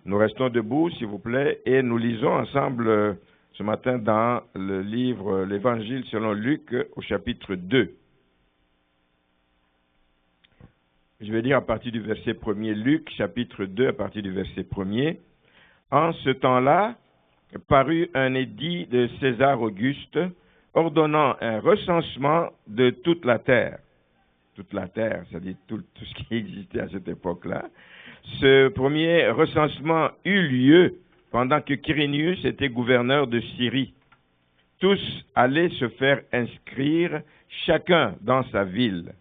Nous restons debout, s'il vous plaît, et nous lisons ensemble ce matin dans le livre l'Évangile selon Luc au chapitre 2. Je vais lire à partir du verset 1er, Luc chapitre 2 à partir du verset 1er. En ce temps-là, parut un édit de César Auguste ordonnant un recensement de toute la terre. Toute la terre, c'est-à-dire tout ce qui existait à cette époque-là. Ce premier recensement eut lieu pendant que Quirinius était gouverneur de Syrie. Tous allaient se faire inscrire, chacun dans sa ville.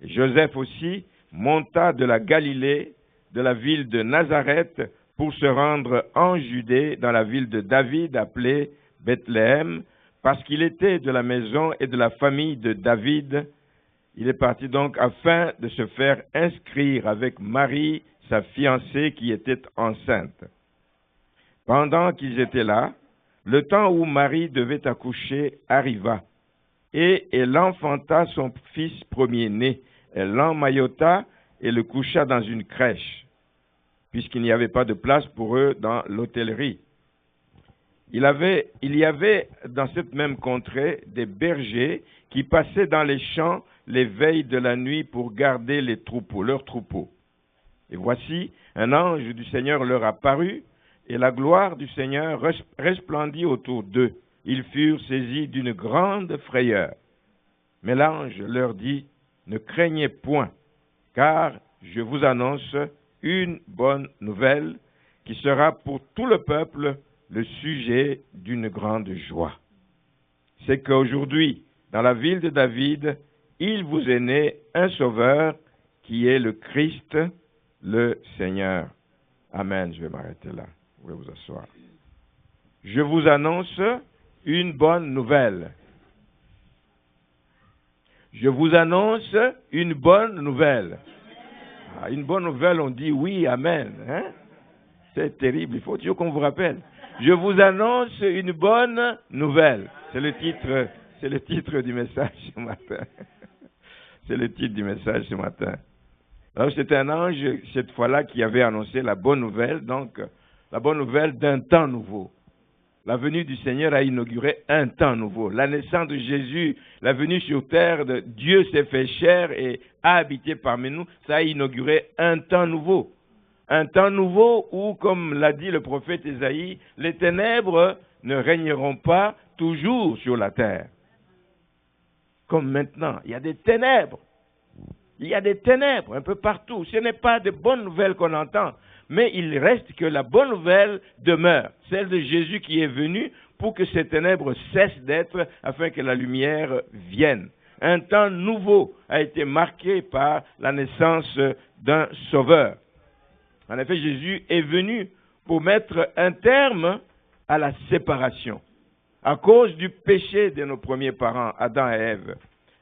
Et Joseph aussi monta de la Galilée, de la ville de Nazareth, pour se rendre en Judée, dans la ville de David, appelée Bethléem, parce qu'il était de la maison et de la famille de David. Il est parti donc afin de se faire inscrire avec Marie, sa fiancée, qui était enceinte. Pendant qu'ils étaient là, le temps où Marie devait accoucher arriva, et elle enfanta son fils premier-né. Elle l'emmaillota et le coucha dans une crèche, puisqu'il n'y avait pas de place pour eux dans l'hôtellerie. Il y avait dans cette même contrée des bergers qui passaient dans les champs les veilles de la nuit pour garder les troupeaux, leurs troupeaux. Et voici, un ange du Seigneur leur apparut, et la gloire du Seigneur resplendit autour d'eux. Ils furent saisis d'une grande frayeur. Mais l'ange leur dit, « Ne craignez point, car je vous annonce une bonne nouvelle qui sera pour tout le peuple le sujet d'une grande joie. C'est qu'aujourd'hui, dans la ville de David, il vous est né un sauveur qui est le Christ, le Seigneur. » Amen. Je vais m'arrêter là. Vous pouvez vous asseoir. Je vous annonce une bonne nouvelle. Je vous annonce une bonne nouvelle. Ah, une bonne nouvelle, on dit oui, amen. Hein? C'est terrible, il faut toujours qu'on vous rappelle. Je vous annonce une bonne nouvelle. C'est le titre du message ce matin. C'est le titre du message ce matin. Alors c'est un ange, cette fois-là, qui avait annoncé la bonne nouvelle, donc la bonne nouvelle d'un temps nouveau. La venue du Seigneur a inauguré un temps nouveau. La naissance de Jésus, la venue sur terre de Dieu s'est fait chair et a habité parmi nous, ça a inauguré un temps nouveau. Un temps nouveau où, comme l'a dit le prophète Ésaïe, les ténèbres ne régneront pas toujours sur la terre. Comme maintenant, il y a des ténèbres. Il y a des ténèbres un peu partout. Ce n'est pas de bonnes nouvelles qu'on entend, mais il reste que la bonne nouvelle demeure, celle de Jésus qui est venu pour que ces ténèbres cessent d'être, afin que la lumière vienne. Un temps nouveau a été marqué par la naissance d'un sauveur. En effet, Jésus est venu pour mettre un terme à la séparation. À cause du péché de nos premiers parents, Adam et Ève,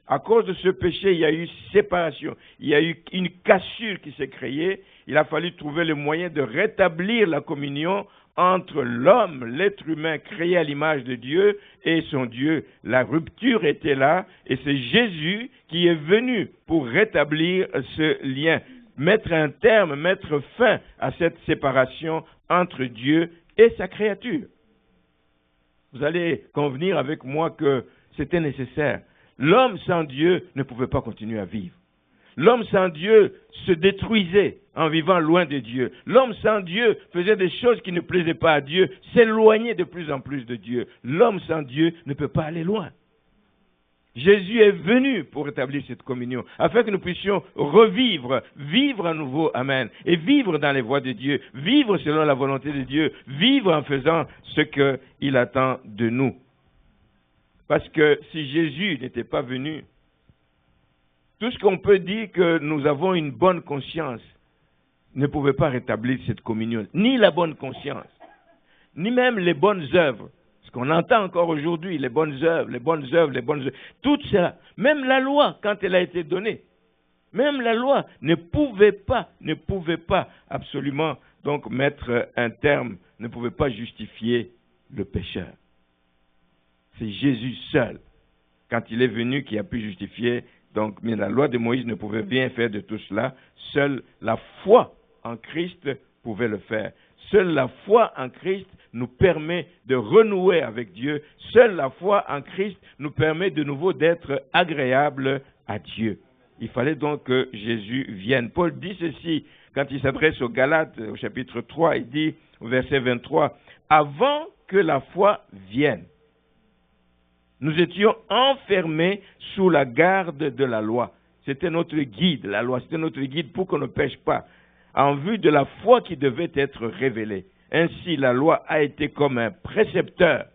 à cause de ce péché, il y a eu séparation, il y a eu une cassure qui s'est créée. Il a fallu trouver le moyen de rétablir la communion entre l'homme, l'être humain créé à l'image de Dieu et son Dieu. La rupture était là et c'est Jésus qui est venu pour rétablir ce lien, mettre un terme, mettre fin à cette séparation entre Dieu et sa créature. Vous allez convenir avec moi que c'était nécessaire. L'homme sans Dieu ne pouvait pas continuer à vivre. L'homme sans Dieu se détruisait en vivant loin de Dieu. L'homme sans Dieu faisait des choses qui ne plaisaient pas à Dieu, s'éloignait de plus en plus de Dieu. L'homme sans Dieu ne peut pas aller loin. Jésus est venu pour rétablir cette communion, afin que nous puissions revivre, vivre à nouveau, amen, et vivre dans les voies de Dieu, vivre selon la volonté de Dieu, vivre en faisant ce qu'il attend de nous. Parce que si Jésus n'était pas venu, tout ce qu'on peut dire que nous avons une bonne conscience ne pouvait pas rétablir cette communion. Ni la bonne conscience, ni même les bonnes œuvres. Ce qu'on entend encore aujourd'hui, les bonnes œuvres. Tout cela, même la loi, quand elle a été donnée, même la loi ne pouvait pas absolument donc mettre un terme, ne pouvait pas justifier le pécheur. C'est Jésus seul, quand il est venu, qui a pu justifier. Donc, mais la loi de Moïse ne pouvait rien faire de tout cela. Seule la foi en Christ pouvait le faire. Seule la foi en Christ nous permet de renouer avec Dieu. Seule la foi en Christ nous permet de nouveau d'être agréable à Dieu. Il fallait donc que Jésus vienne. Paul dit ceci quand il s'adresse aux Galates, au chapitre 3, il dit au verset 23, « Avant que la foi vienne, nous étions enfermés sous la garde de la loi. » C'était notre guide, la loi, c'était notre guide pour qu'on ne pêche pas, en vue de la foi qui devait être révélée. Ainsi, la loi a été comme un précepteur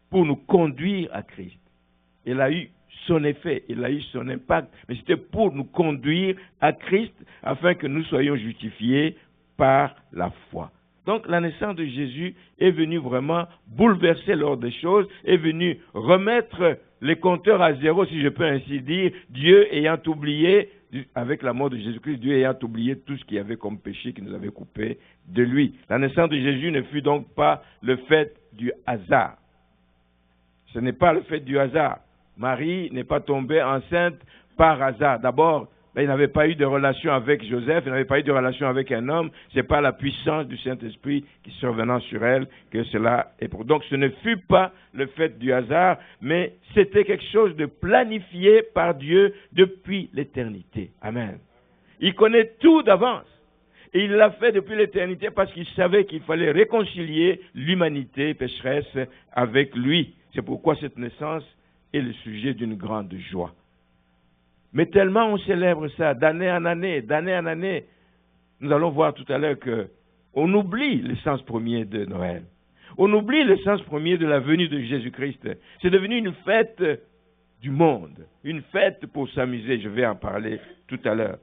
pour nous conduire à Christ. Elle a eu son effet, elle a eu son impact, mais c'était pour nous conduire à Christ afin que nous soyons justifiés par la foi. Donc la naissance de Jésus est venue vraiment bouleverser l'ordre des choses, est venue remettre les compteurs à zéro, si je peux ainsi dire, Dieu ayant oublié, avec la mort de Jésus-Christ, Dieu ayant oublié tout ce qu'il y avait comme péché qui nous avait coupé de lui. La naissance de Jésus ne fut donc pas le fait du hasard. Ce n'est pas le fait du hasard. Marie n'est pas tombée enceinte par hasard. D'abord, il n'avait pas eu de relation avec Joseph, il n'avait pas eu de relation avec un homme. Ce n'est pas la puissance du Saint-Esprit qui survenant sur elle que cela est pour. Donc ce ne fut pas le fait du hasard, mais c'était quelque chose de planifié par Dieu depuis l'éternité. Amen. Il connaît tout d'avance. Et il l'a fait depuis l'éternité parce qu'il savait qu'il fallait réconcilier l'humanité pécheresse avec lui. C'est pourquoi cette naissance est le sujet d'une grande joie. Mais tellement on célèbre ça d'année en année, nous allons voir tout à l'heure qu'on oublie le sens premier de Noël. On oublie le sens premier de la venue de Jésus-Christ. C'est devenu une fête du monde, une fête pour s'amuser. Je vais en parler tout à l'heure.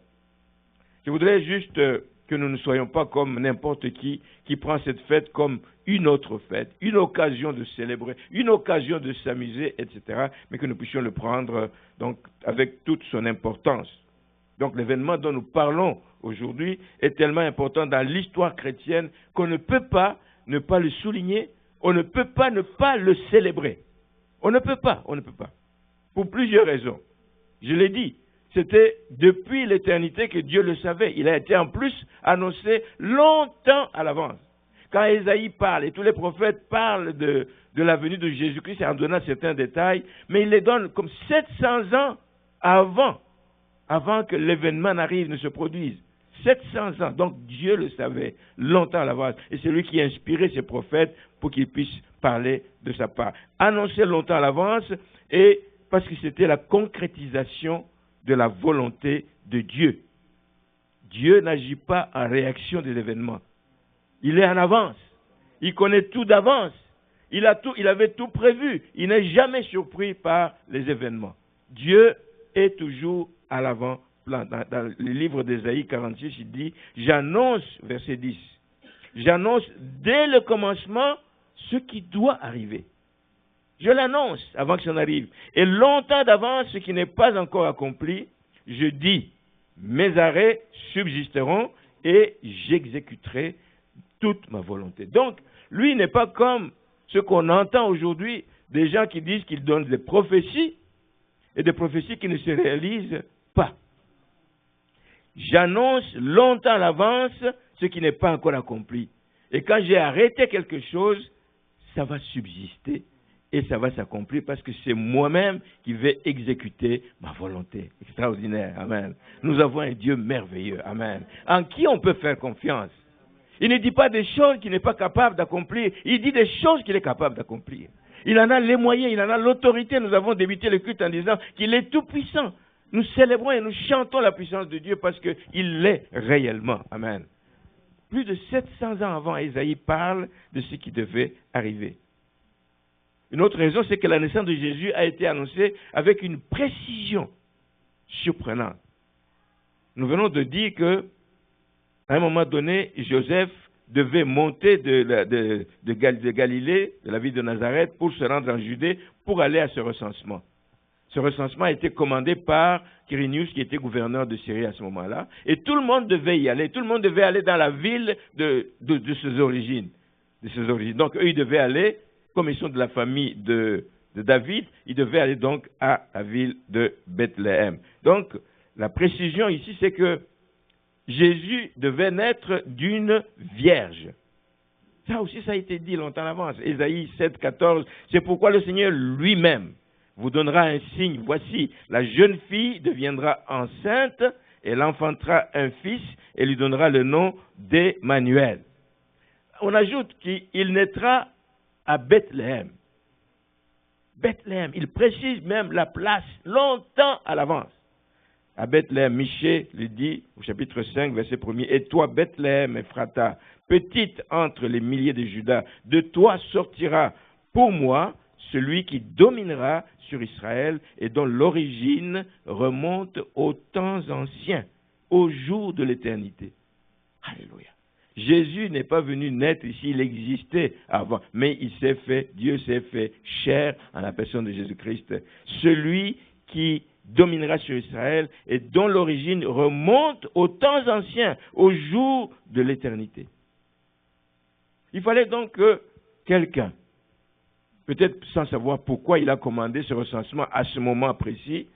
Je voudrais juste que nous ne soyons pas comme n'importe qui prend cette fête comme une autre fête, une occasion de célébrer, une occasion de s'amuser, etc., mais que nous puissions le prendre donc avec toute son importance. Donc l'événement dont nous parlons aujourd'hui est tellement important dans l'histoire chrétienne qu'on ne peut pas ne pas le souligner, on ne peut pas ne pas le célébrer. On ne peut pas. Pour plusieurs raisons. Je l'ai dit, c'était depuis l'éternité que Dieu le savait. Il a été en plus annoncé longtemps à l'avance. Quand Ésaïe parle, et tous les prophètes parlent de la venue de Jésus-Christ en donnant certains détails, mais il les donne comme 700 ans avant que l'événement n'arrive, ne se produise. 700 ans. Donc Dieu le savait longtemps à l'avance. Et c'est lui qui a inspiré ses prophètes pour qu'ils puissent parler de sa part. Annoncé longtemps à l'avance, et parce que c'était la concrétisation de la volonté de Dieu. Dieu n'agit pas en réaction de l'événement. Il est en avance. Il connaît tout d'avance. Il avait tout prévu. Il n'est jamais surpris par les événements. Dieu est toujours à l'avant-plan. Dans le livre d'Ésaïe 46, il dit, j'annonce, verset 10, j'annonce dès le commencement ce qui doit arriver. Je l'annonce avant que ça n'arrive. Et longtemps d'avance, ce qui n'est pas encore accompli, je dis, mes arrêts subsisteront et j'exécuterai toute ma volonté. Donc, lui n'est pas comme ce qu'on entend aujourd'hui, des gens qui disent qu'ils donnent des prophéties et des prophéties qui ne se réalisent pas. J'annonce longtemps à l'avance ce qui n'est pas encore accompli. Et quand j'ai arrêté quelque chose, ça va subsister et ça va s'accomplir parce que c'est moi-même qui vais exécuter ma volonté. Extraordinaire. Amen. Nous avons un Dieu merveilleux. Amen. En qui on peut faire confiance. Il ne dit pas des choses qu'il n'est pas capable d'accomplir. Il dit des choses qu'il est capable d'accomplir. Il en a les moyens, il en a l'autorité. Nous avons débuté le culte en disant qu'il est tout puissant. Nous célébrons et nous chantons la puissance de Dieu parce qu'il l'est réellement. Amen. Plus de 700 ans avant, Ésaïe parle de ce qui devait arriver. Une autre raison, c'est que la naissance de Jésus a été annoncée avec une précision surprenante. Nous venons de dire que à un moment donné, Joseph devait monter de Galilée, de la ville de Nazareth, pour se rendre en Judée, pour aller à ce recensement. Ce recensement a été commandé par Quirinius, qui était gouverneur de Syrie à ce moment-là, et tout le monde devait y aller. Tout le monde devait aller dans la ville de ses origines. Donc, eux, ils devaient aller, comme ils sont de la famille de David, ils devaient aller donc à la ville de Bethléem. Donc, la précision ici, c'est que Jésus devait naître d'une vierge. Ça aussi, ça a été dit longtemps en avance. Ésaïe 7, 14. C'est pourquoi le Seigneur lui-même vous donnera un signe. Voici, la jeune fille deviendra enceinte, elle enfantera un fils et lui donnera le nom d'Emmanuel. On ajoute qu'il naîtra à Bethléem. Bethléem, il précise même la place longtemps à l'avance. À Bethléem, Michée le dit au chapitre 5, verset 1er, « Et toi, Bethléem, Ephrata, petite entre les milliers de Juda, de toi sortira pour moi celui qui dominera sur Israël et dont l'origine remonte aux temps anciens, au jour de l'éternité. » Alléluia. Jésus n'est pas venu naître ici, il existait avant, mais Dieu s'est fait chair en la personne de Jésus-Christ. Celui qui dominera sur Israël et dont l'origine remonte aux temps anciens, au jour de l'éternité. Il fallait donc que quelqu'un, peut-être sans savoir pourquoi il a commandé ce recensement à ce moment précis,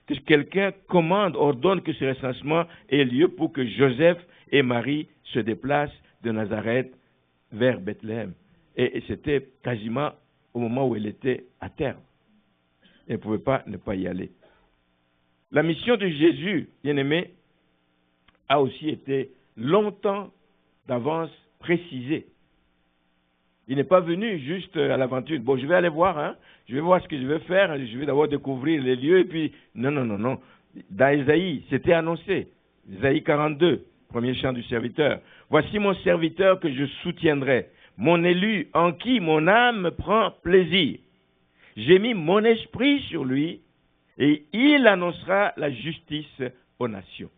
que quelqu'un commande, ordonne que ce recensement ait lieu pour que Joseph et Marie se déplacent de Nazareth vers Bethléem. Et c'était quasiment au moment où elle était à terme. Elle ne pouvait pas ne pas y aller. La mission de Jésus, bien-aimé, a aussi été longtemps d'avance précisée. Il n'est pas venu juste à l'aventure. Bon, je vais aller voir, hein. Je vais voir ce que je vais faire. Je vais d'abord découvrir les lieux. Et puis, non. Dans Ésaïe, c'était annoncé. Ésaïe 42, premier chant du serviteur. Voici mon serviteur que je soutiendrai, mon élu en qui mon âme prend plaisir. J'ai mis mon esprit sur lui et il annoncera la justice aux nations.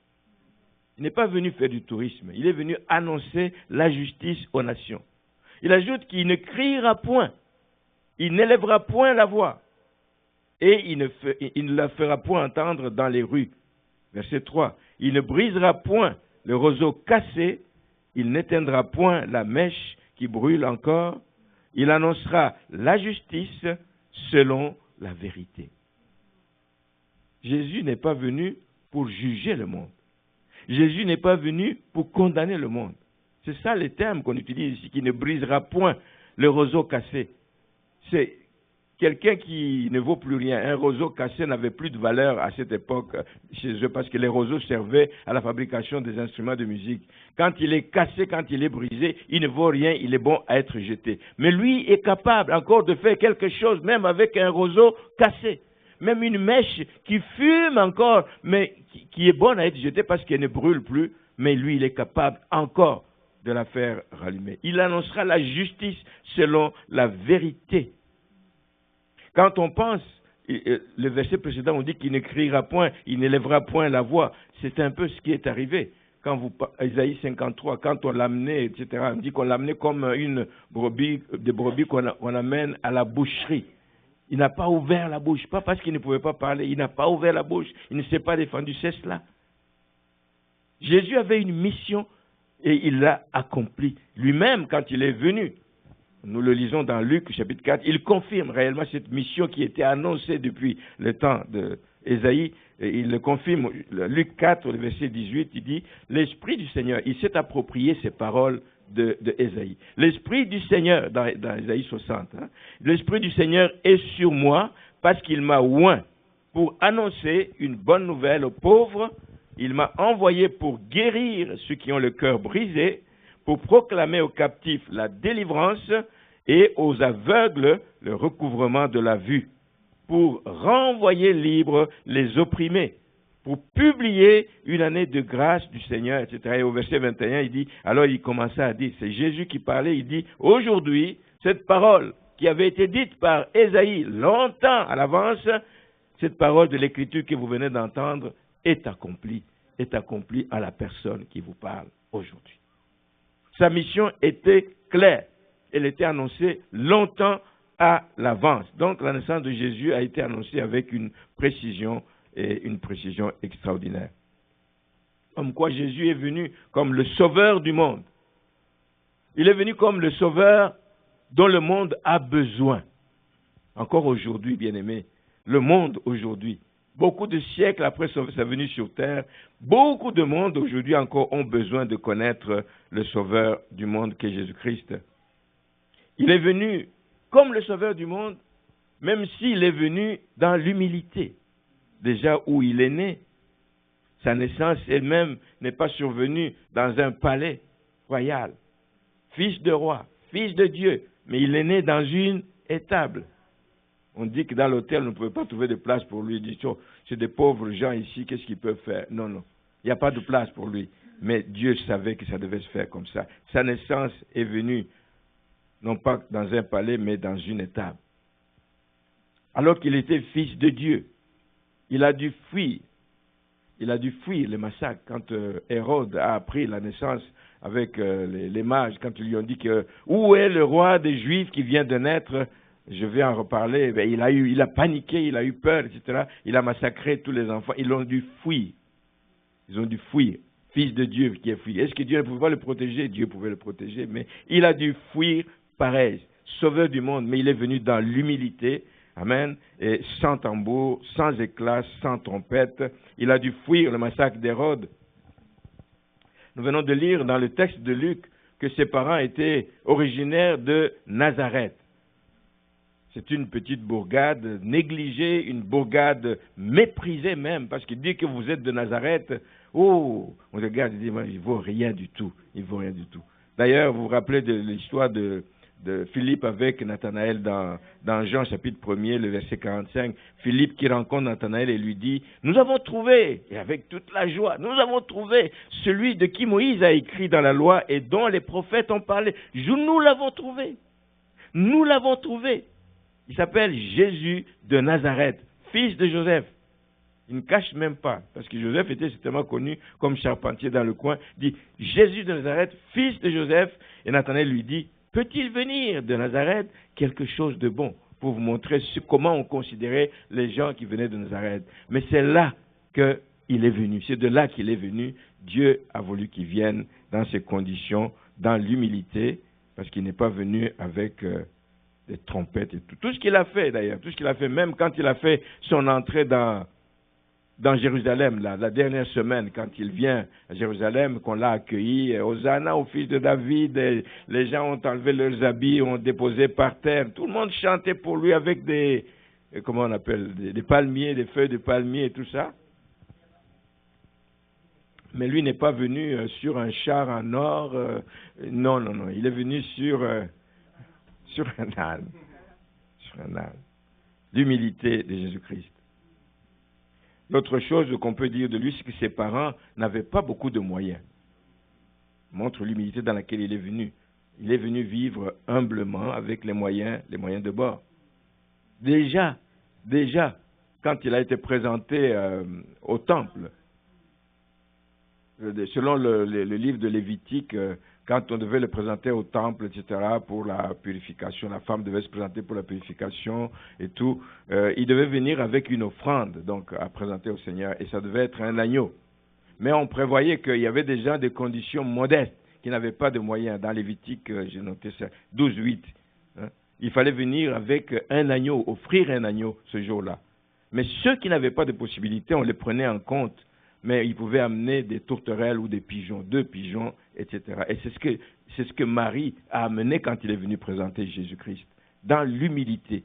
Il n'est pas venu faire du tourisme. Il est venu annoncer la justice aux nations. Il ajoute qu'il ne criera point, il n'élèvera point la voix, et il ne la fera point entendre dans les rues. Verset 3. Il ne brisera point le roseau cassé, il n'éteindra point la mèche qui brûle encore, il annoncera la justice selon la vérité. Jésus n'est pas venu pour juger le monde. Jésus n'est pas venu pour condamner le monde. C'est ça les termes qu'on utilise ici, qui ne brisera point le roseau cassé. C'est quelqu'un qui ne vaut plus rien. Un roseau cassé n'avait plus de valeur à cette époque chez eux parce que les roseaux servaient à la fabrication des instruments de musique. Quand il est cassé, quand il est brisé, il ne vaut rien, il est bon à être jeté. Mais lui est capable encore de faire quelque chose, même avec un roseau cassé. Même une mèche qui fume encore, mais qui est bonne à être jetée parce qu'elle ne brûle plus. Mais lui, il est capable encore de la faire rallumer. Il annoncera la justice selon la vérité. Quand on pense, le verset précédent, on dit qu'il ne criera point, il n'élèvera point la voix. C'est un peu ce qui est arrivé. Quand Isaïe 53, quand on l'amenait, etc., on dit qu'on l'amenait comme une brebis, des brebis qu'on amène à la boucherie. Il n'a pas ouvert la bouche, pas parce qu'il ne pouvait pas parler, il n'a pas ouvert la bouche, il ne s'est pas défendu, c'est cela. Jésus avait une mission et il l'a accomplie. Lui-même, quand il est venu, nous le lisons dans Luc chapitre 4, il confirme réellement cette mission qui était annoncée depuis le temps d'Ésaïe. Il le confirme, Luc 4, le verset 18, il dit, « L'Esprit du Seigneur, il s'est approprié ces paroles de Ésaïe. L'Esprit du Seigneur, dans Ésaïe 60, l'Esprit du Seigneur est sur moi parce qu'il m'a oint pour annoncer une bonne nouvelle aux pauvres. Il m'a envoyé pour guérir ceux qui ont le cœur brisé, pour proclamer aux captifs la délivrance et aux aveugles le recouvrement de la vue, pour renvoyer libres les opprimés, pour publier une année de grâce du Seigneur, etc. Et au verset 21, il dit, alors il commençait à dire, c'est Jésus qui parlait, il dit, aujourd'hui, cette parole qui avait été dite par Ésaïe longtemps à l'avance, cette parole de l'Écriture que vous venez d'entendre est accomplie à la personne qui vous parle aujourd'hui. Sa mission était claire, elle était annoncée longtemps à l'avance. Donc la naissance de Jésus a été annoncée avec une précision extraordinaire. Comme quoi Jésus est venu comme le sauveur du monde. Il est venu comme le sauveur dont le monde a besoin. Encore aujourd'hui, bien-aimés, le monde aujourd'hui beaucoup de siècles après sa venue sur terre, beaucoup de monde aujourd'hui encore ont besoin de connaître le Sauveur du monde qui est Jésus-Christ. Il est venu comme le Sauveur du monde, même s'il est venu dans l'humilité. Déjà où il est né, sa naissance elle-même n'est pas survenue dans un palais royal. Fils de roi, fils de Dieu, mais il est né dans une étable. On dit que dans l'hôtel, on ne pouvait pas trouver de place pour lui. Il dit, oh, c'est des pauvres gens ici, qu'est-ce qu'ils peuvent faire? Non, non, il n'y a pas de place pour lui. Mais Dieu savait que ça devait se faire comme ça. Sa naissance est venue, non pas dans un palais, mais dans une étable. Alors qu'il était fils de Dieu, il a dû fuir. Il a dû fuir les massacres quand Hérode a appris la naissance avec les mages, quand ils lui ont dit que où est le roi des Juifs qui vient de naître? Je vais en reparler. Ben, il a paniqué, il a eu peur, etc. Il a massacré tous les enfants. Ils ont dû fuir. Ils ont dû fuir. Fils de Dieu qui a fui. Est-ce que Dieu ne pouvait pas le protéger? Dieu pouvait le protéger, mais il a dû fuir pareil. Sauveur du monde, mais il est venu dans l'humilité. Amen. Et sans tambour, sans éclat, sans trompette. Il a dû fuir le massacre d'Hérode. Nous venons de lire dans le texte de Luc que ses parents étaient originaires de Nazareth. C'est une petite bourgade négligée, une bourgade méprisée même, parce qu'il dit que vous êtes de Nazareth. Oh, on regarde et dit, il ne vaut rien du tout. Il ne vaut rien du tout. D'ailleurs, vous vous rappelez de l'histoire de Philippe avec Nathanaël dans Jean chapitre 1er, le verset 45. Philippe qui rencontre Nathanaël et lui dit, nous avons trouvé, et avec toute la joie, nous avons trouvé celui de qui Moïse a écrit dans la loi et dont les prophètes ont parlé. Nous l'avons trouvé. Nous l'avons trouvé. Il s'appelle Jésus de Nazareth, fils de Joseph. Il ne cache même pas, parce que Joseph était certainement connu comme charpentier dans le coin. Il dit, Jésus de Nazareth, fils de Joseph. Et Nathanaël lui dit, peut-il venir de Nazareth quelque chose de bon? Pour vous montrer comment on considérait les gens qui venaient de Nazareth. Mais c'est là qu'il est venu. C'est de là qu'il est venu. Dieu a voulu qu'il vienne dans ces conditions, dans l'humilité, parce qu'il n'est pas venu avec des trompettes et tout. Tout ce qu'il a fait d'ailleurs, tout ce qu'il a fait, même quand il a fait son entrée dans Jérusalem, la dernière semaine, quand il vient à Jérusalem, qu'on l'a accueilli, Hosanna au fils de David, et les gens ont enlevé leurs habits, ont déposé par terre, tout le monde chantait pour lui avec des palmiers, des feuilles de palmiers et tout ça. Mais lui n'est pas venu sur un char en or, non, il est venu sur un âne, l'humilité de Jésus-Christ. L'autre chose qu'on peut dire de lui, c'est que ses parents n'avaient pas beaucoup de moyens. Montre l'humilité dans laquelle il est venu. Il est venu vivre humblement avec les moyens de bord. Déjà, quand il a été présenté au temple, selon le livre de Lévitique, quand on devait le présenter au temple, etc., pour la purification, la femme devait se présenter pour la purification et tout, il devait venir avec une offrande, donc à présenter au Seigneur, et ça devait être un agneau. Mais on prévoyait qu'il y avait déjà des conditions modestes, qui n'avaient pas de moyens. Dans Lévitique, j'ai noté ça, 12:8. Il fallait venir avec un agneau, offrir un agneau ce jour-là. Mais ceux qui n'avaient pas de possibilité, on les prenait en compte. Mais ils pouvaient amener des tourterelles ou des pigeons, 2 pigeons, etc. Et c'est ce que Marie a amené quand il est venu présenter Jésus-Christ, dans l'humilité.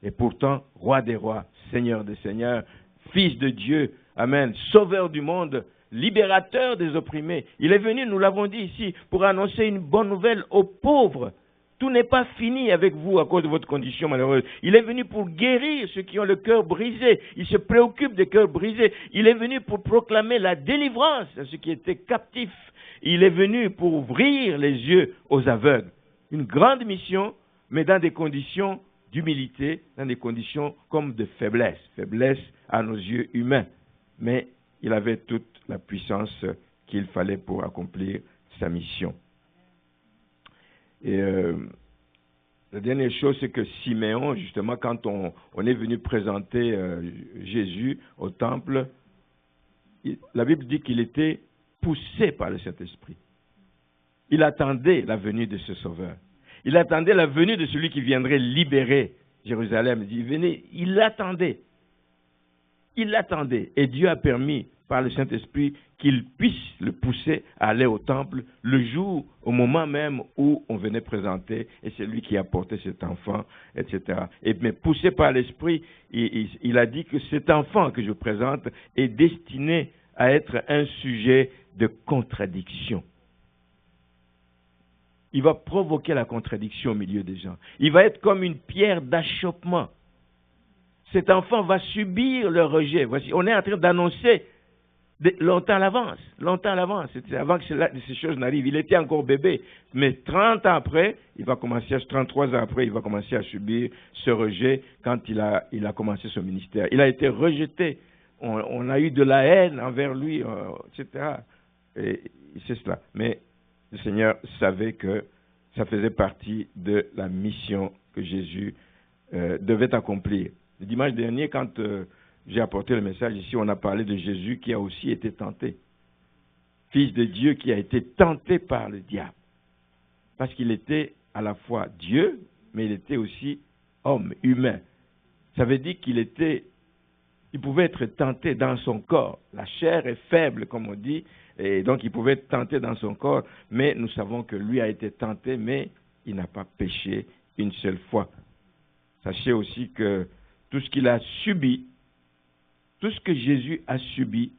Et pourtant, roi des rois, seigneur des seigneurs, fils de Dieu, amen, sauveur du monde, libérateur des opprimés. Il est venu, nous l'avons dit ici, pour annoncer une bonne nouvelle aux pauvres. Tout n'est pas fini avec vous à cause de votre condition malheureuse. Il est venu pour guérir ceux qui ont le cœur brisé. Il se préoccupe des cœurs brisés. Il est venu pour proclamer la délivrance à ceux qui étaient captifs. Il est venu pour ouvrir les yeux aux aveugles. Une grande mission, mais dans des conditions d'humilité, dans des conditions comme de faiblesse. Faiblesse à nos yeux humains. Mais il avait toute la puissance qu'il fallait pour accomplir sa mission. Et la dernière chose, c'est que Siméon, justement, quand on est venu présenter Jésus au temple, la Bible dit qu'il était poussé par le Saint-Esprit. Il attendait la venue de ce Sauveur. Il attendait la venue de celui qui viendrait libérer Jérusalem. Il l'attendait. Il l'attendait et Dieu a permis par le Saint-Esprit qu'il puisse le pousser à aller au temple le jour, au moment même où on venait présenter, et c'est lui qui a porté cet enfant, etc. Mais poussé par l'Esprit, il a dit que cet enfant que je présente est destiné à être un sujet de contradiction. Il va provoquer la contradiction au milieu des gens. Il va être comme une pierre d'achoppement. Cet enfant va subir le rejet. Voici, on est en train d'annoncer longtemps à l'avance, avant que ces choses n'arrivent. Il était encore bébé, mais 30 ans après, 33 ans après, il va commencer à subir ce rejet quand il a commencé son ministère. Il a été rejeté. On a eu de la haine envers lui, etc. Et c'est cela. Mais le Seigneur savait que ça faisait partie de la mission que Jésus devait accomplir. Le dimanche dernier, quand j'ai apporté le message ici, on a parlé de Jésus qui a aussi été tenté. Fils de Dieu qui a été tenté par le diable. Parce qu'il était à la fois Dieu, mais il était aussi homme, humain. Ça veut dire qu'il pouvait être tenté dans son corps. La chair est faible, comme on dit, et donc il pouvait être tenté dans son corps, mais nous savons que lui a été tenté, mais il n'a pas péché une seule fois. Sachez aussi que tout ce qu'il a subi, tout ce que Jésus a subi,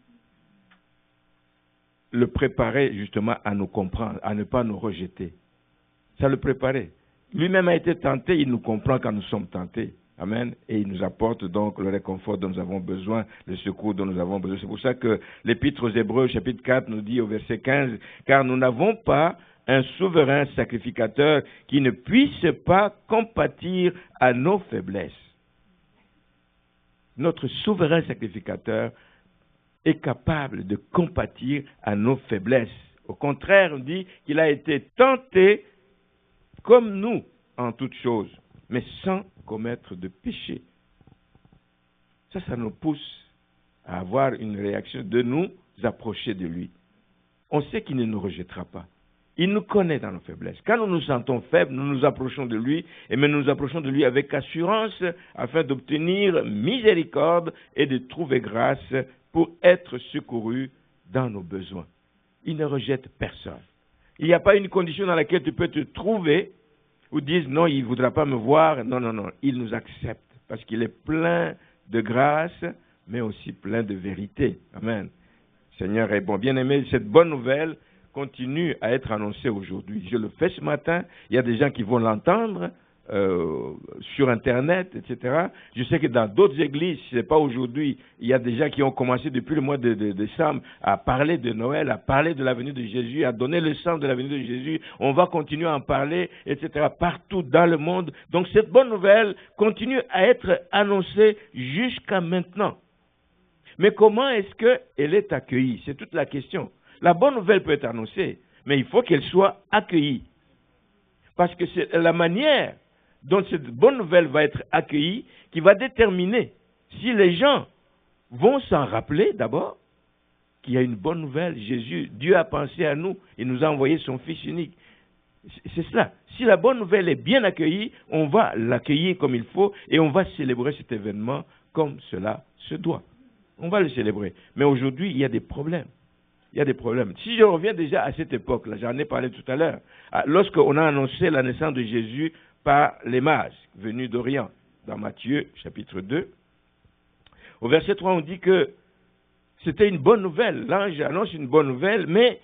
le préparait justement à nous comprendre, à ne pas nous rejeter. Ça le préparait. Lui-même a été tenté, il nous comprend quand nous sommes tentés. Amen. Et il nous apporte donc le réconfort dont nous avons besoin, le secours dont nous avons besoin. C'est pour ça que l'Épître aux Hébreux, chapitre 4, nous dit au verset 15, « Car nous n'avons pas un souverain sacrificateur qui ne puisse pas compatir à nos faiblesses. » Notre souverain sacrificateur est capable de compatir à nos faiblesses. Au contraire, on dit qu'il a été tenté comme nous en toutes choses, mais sans commettre de péché. Ça nous pousse à avoir une réaction, de nous approcher de lui. On sait qu'il ne nous rejettera pas. Il nous connaît dans nos faiblesses. Quand nous nous sentons faibles, nous nous approchons de lui, et nous nous approchons de lui avec assurance afin d'obtenir miséricorde et de trouver grâce pour être secourus dans nos besoins. Il ne rejette personne. Il n'y a pas une condition dans laquelle tu peux te trouver ou dire non, il ne voudra pas me voir. Non, il nous accepte parce qu'il est plein de grâce, mais aussi plein de vérité. Amen. Seigneur est bon. Bien-aimé, cette bonne nouvelle continue à être annoncée aujourd'hui. Je le fais ce matin. Il y a des gens qui vont l'entendre sur Internet, etc. Je sais que dans d'autres églises, si ce n'est pas aujourd'hui, il y a des gens qui ont commencé depuis le mois de décembre à parler de Noël, à parler de la venue de Jésus, à donner le sens de la venue de Jésus. On va continuer à en parler, etc. partout dans le monde. Donc cette bonne nouvelle continue à être annoncée jusqu'à maintenant. Mais comment est-ce qu'elle est accueillie? C'est toute la question. La bonne nouvelle peut être annoncée, mais il faut qu'elle soit accueillie. Parce que c'est la manière dont cette bonne nouvelle va être accueillie qui va déterminer si les gens vont s'en rappeler d'abord qu'il y a une bonne nouvelle. Jésus, Dieu a pensé à nous, il nous a envoyé son Fils unique. C'est cela. Si la bonne nouvelle est bien accueillie, on va l'accueillir comme il faut et on va célébrer cet événement comme cela se doit. On va le célébrer. Mais aujourd'hui, il y a des problèmes. Il y a des problèmes. Si je reviens déjà à cette époque-là, j'en ai parlé tout à l'heure, lorsqu'on a annoncé la naissance de Jésus par les mages venus d'Orient, dans Matthieu chapitre 2, au verset 3, on dit que c'était une bonne nouvelle. L'ange annonce une bonne nouvelle, mais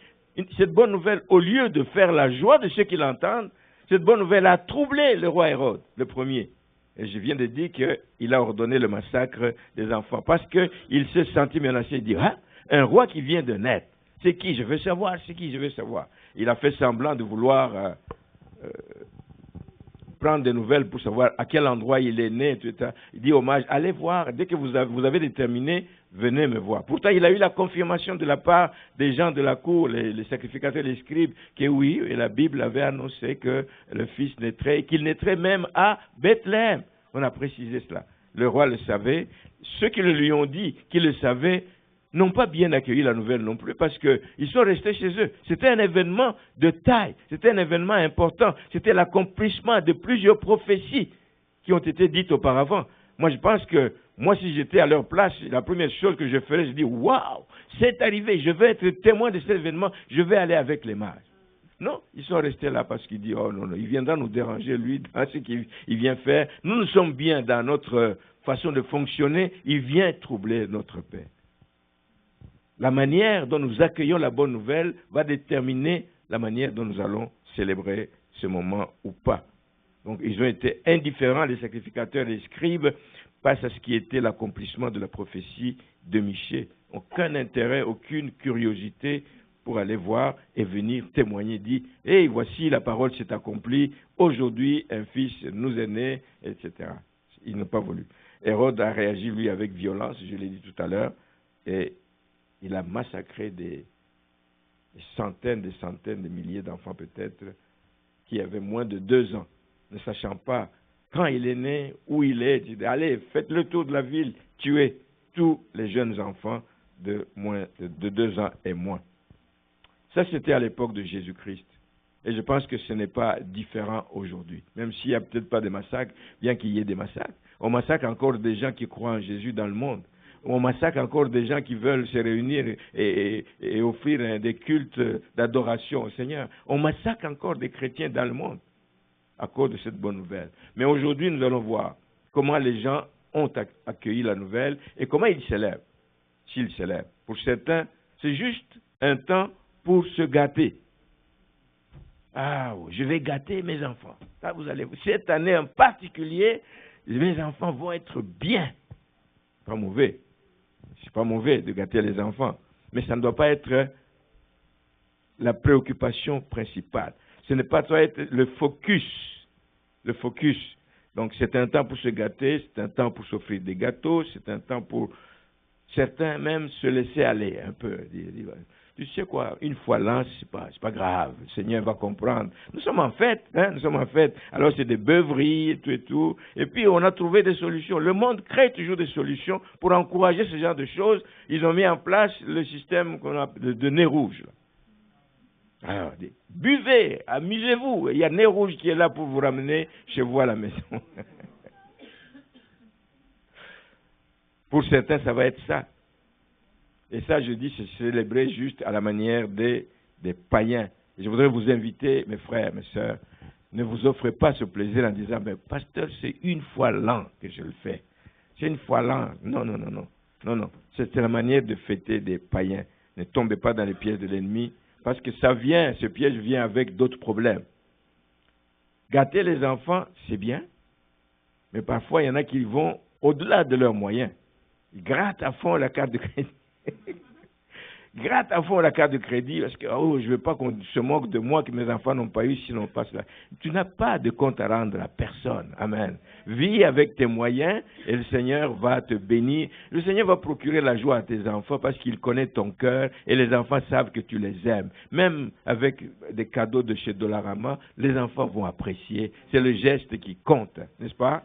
cette bonne nouvelle, au lieu de faire la joie de ceux qui l'entendent, cette bonne nouvelle a troublé le roi Hérode, le premier. Et je viens de dire qu'il a ordonné le massacre des enfants parce qu'il s'est senti menacé. Il dit, un roi qui vient de naître, c'est qui? Je veux savoir, c'est qui? Je veux savoir. Il a fait semblant de vouloir prendre des nouvelles pour savoir à quel endroit il est né, etc. Il dit aux mages, allez voir, dès que vous avez déterminé, venez me voir. Pourtant, il a eu la confirmation de la part des gens de la cour, les sacrificateurs, les scribes, que oui, et la Bible avait annoncé que le Fils naîtrait, et qu'il naîtrait même à Bethléem. On a précisé cela. Le roi le savait. Ceux qui le lui ont dit qu'ils le savaient n'ont pas bien accueilli la nouvelle non plus parce qu'ils sont restés chez eux. C'était un événement de taille, c'était un événement important, c'était l'accomplissement de plusieurs prophéties qui ont été dites auparavant. Moi, je pense que Moi, si j'étais à leur place, la première chose que je ferais, je dis, waouh, c'est arrivé, je vais être témoin de cet événement, je vais aller avec les mages. Non, ils sont restés là parce qu'ils disent, oh non, non, il viendra nous déranger, lui, dans ce qu'il vient faire. Nous sommes bien dans notre façon de fonctionner, il vient troubler notre paix. La manière dont nous accueillons la bonne nouvelle va déterminer la manière dont nous allons célébrer ce moment ou pas. Donc, ils ont été indifférents, les sacrificateurs et les scribes, face à ce qui était l'accomplissement de la prophétie de Michée. Aucun intérêt, aucune curiosité pour aller voir et venir témoigner, dire « Hey, voici la parole s'est accomplie, aujourd'hui un fils nous est né, etc. » Ils n'ont pas voulu. Hérode a réagi, lui, avec violence, je l'ai dit tout à l'heure, et il a massacré des centaines de milliers d'enfants peut-être, qui avaient moins de 2 ans, ne sachant pas quand il est né, où il est. Il dit, allez, faites le tour de la ville, tuez tous les jeunes enfants de moins de 2 ans et moins. Ça, c'était à l'époque de Jésus-Christ. Et je pense que ce n'est pas différent aujourd'hui. Même s'il n'y a peut-être pas de massacres, bien qu'il y ait des massacres. On massacre encore des gens qui croient en Jésus dans le monde. On massacre encore des gens qui veulent se réunir et offrir des cultes d'adoration au Seigneur. On massacre encore des chrétiens dans le monde à cause de cette bonne nouvelle. Mais aujourd'hui, nous allons voir comment les gens ont accueilli la nouvelle et comment ils célèbrent, s'ils célèbrent. Pour certains, c'est juste un temps pour se gâter. Ah, je vais gâter mes enfants. Ça, vous allez, cette année en particulier, mes enfants vont être bien. Pas mauvais. C'est pas mauvais de gâter les enfants. Mais ça ne doit pas être la préoccupation principale. Ce n'est pas doit être le focus. Le focus. Donc c'est un temps pour se gâter, c'est un temps pour s'offrir des gâteaux, c'est un temps pour certains même se laisser aller un peu. Tu sais quoi, une fois l'an, c'est pas grave, le Seigneur va comprendre. Nous sommes en fête, nous sommes en fête. Alors c'est des beuveries et tout. Et puis on a trouvé des solutions. Le monde crée toujours des solutions pour encourager ce genre de choses. Ils ont mis en place le système qu'on appelle de nez rouge. Alors, buvez, amusez-vous. Il y a nez rouge qui est là pour vous ramener chez vous à la maison. Pour certains, ça va être ça. Et ça, je dis, c'est célébrer juste à la manière des païens. Et je voudrais vous inviter, mes frères, mes sœurs, ne vous offrez pas ce plaisir en disant, mais pasteur, c'est une fois l'an que je le fais. C'est une fois l'an. Non, non, non, non. Non, non. C'est la manière de fêter des païens. Ne tombez pas dans les pièges de l'ennemi, parce que ça vient, ce piège vient avec d'autres problèmes. Gâter les enfants, c'est bien, mais parfois, il y en a qui vont au-delà de leurs moyens. Ils grattent à fond la carte de crédit. Gratte à fond la carte de crédit parce que je ne veux pas qu'on se moque de moi que mes enfants n'ont pas eu s'ils n'ont pas cela. Tu n'as pas de compte à rendre à personne. Amen. Vis avec tes moyens et le Seigneur va te bénir. Le Seigneur va procurer la joie à tes enfants parce qu'il connaît ton cœur et les enfants savent que tu les aimes. Même avec des cadeaux de chez Dollarama, les enfants vont apprécier. C'est le geste qui compte, n'est-ce pas?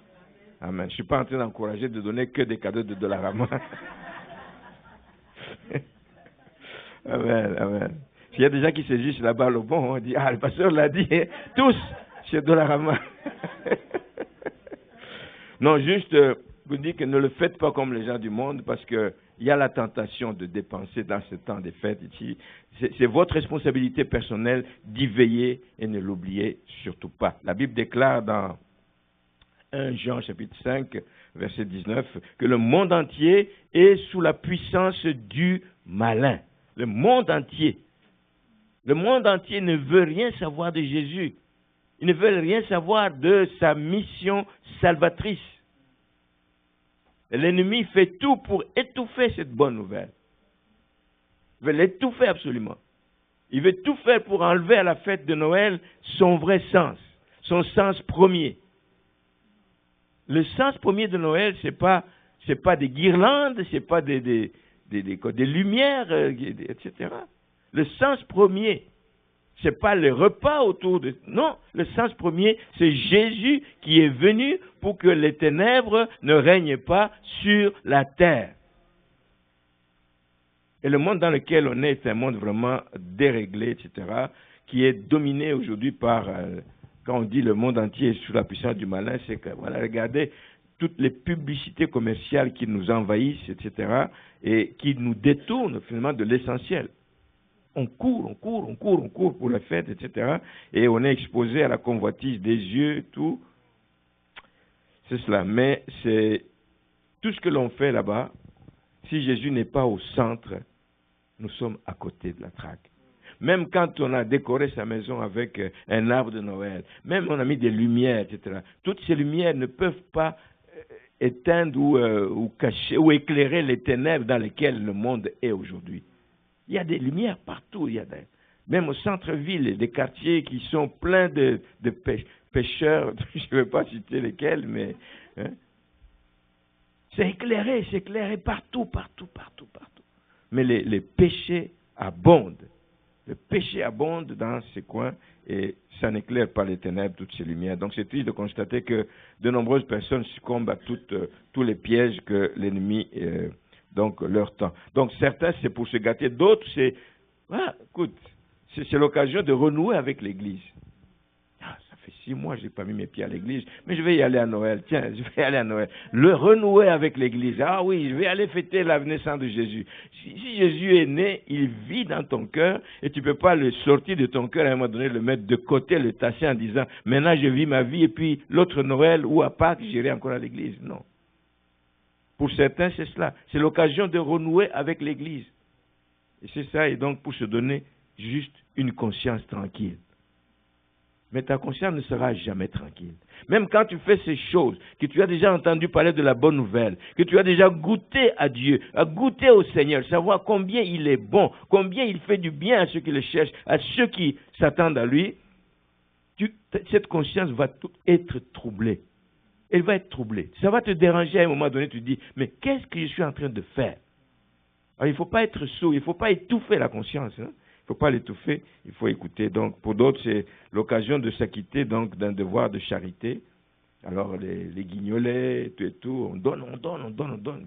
Amen. Je ne suis pas en train d'encourager de donner que des cadeaux de Dollarama. Amen, amen. S'il y a des gens qui saisissent là-bas le bon, on dit, le pasteur l'a dit, tous chez Dollarama. Non, juste vous dire que ne le faites pas comme les gens du monde, parce qu'il y a la tentation de dépenser dans ce temps des fêtes ici. C'est votre responsabilité personnelle d'y veiller et ne l'oubliez surtout pas. La Bible déclare dans 1 Jean chapitre 5, verset 19, que le monde entier est sous la puissance du malin. Le monde entier. Le monde entier ne veut rien savoir de Jésus. Ils ne veulent rien savoir de sa mission salvatrice. Et l'ennemi fait tout pour étouffer cette bonne nouvelle. Il veut l'étouffer absolument. Il veut tout faire pour enlever à la fête de Noël son vrai sens, son sens premier. Le sens premier de Noël, c'est pas des guirlandes, c'est pas des lumières, etc. Le sens premier, c'est pas le repas autour de... Non, le sens premier, c'est Jésus qui est venu pour que les ténèbres ne règnent pas sur la terre. Et le monde dans lequel on est un monde vraiment déréglé, etc., qui est dominé aujourd'hui par... quand on dit le monde entier est sous la puissance du malin, c'est que, voilà, regardez, toutes les publicités commerciales qui nous envahissent, etc., et qui nous détournent finalement de l'essentiel. On court pour la fête, etc., et on est exposé à la convoitise des yeux, tout. C'est cela. Mais c'est tout ce que l'on fait là-bas, si Jésus n'est pas au centre, nous sommes à côté de la traque. Même quand on a décoré sa maison avec un arbre de Noël, même on a mis des lumières, etc., toutes ces lumières ne peuvent pas éteindre ou cacher ou éclairer les ténèbres dans lesquelles le monde est aujourd'hui. Il y a des lumières partout. Même au centre-ville, des quartiers qui sont pleins de pêcheurs, je ne vais pas citer lesquels, mais c'est éclairé partout. Mais les péchés abondent. Le péché abonde dans ces coins et ça n'éclaire pas les ténèbres, toutes ces lumières. Donc c'est triste de constater que de nombreuses personnes succombent à tous les pièges que l'ennemi leur tend. Donc certains c'est pour se gâter, d'autres c'est l'occasion de renouer avec l'Église. Ça fait 6 mois que je n'ai pas mis mes pieds à l'église, mais je vais y aller à Noël. Tiens, je vais aller à Noël. Le renouer avec l'église. Ah oui, je vais aller fêter la naissance de Jésus. Si Jésus est né, il vit dans ton cœur et tu ne peux pas le sortir de ton cœur à un moment donné, le mettre de côté, le tasser en disant maintenant je vis ma vie et puis l'autre Noël ou à Pâques, j'irai encore à l'église. Non. Pour certains, c'est cela. C'est l'occasion de renouer avec l'église. Et c'est ça, et donc pour se donner juste une conscience tranquille. Mais ta conscience ne sera jamais tranquille. Même quand tu fais ces choses, que tu as déjà entendu parler de la bonne nouvelle, que tu as déjà goûté à Dieu, à goûter au Seigneur, savoir combien il est bon, combien il fait du bien à ceux qui le cherchent, à ceux qui s'attendent à lui, cette conscience va être troublée. Elle va être troublée. Ça va te déranger à un moment donné, tu te dis, mais qu'est-ce que je suis en train de faire? Alors, il ne faut pas être sourd, il ne faut pas étouffer la conscience. Il ne faut pas l'étouffer, il faut écouter. Donc, pour d'autres, c'est l'occasion de s'acquitter donc d'un devoir de charité. Alors, les guignolets, tout, on donne.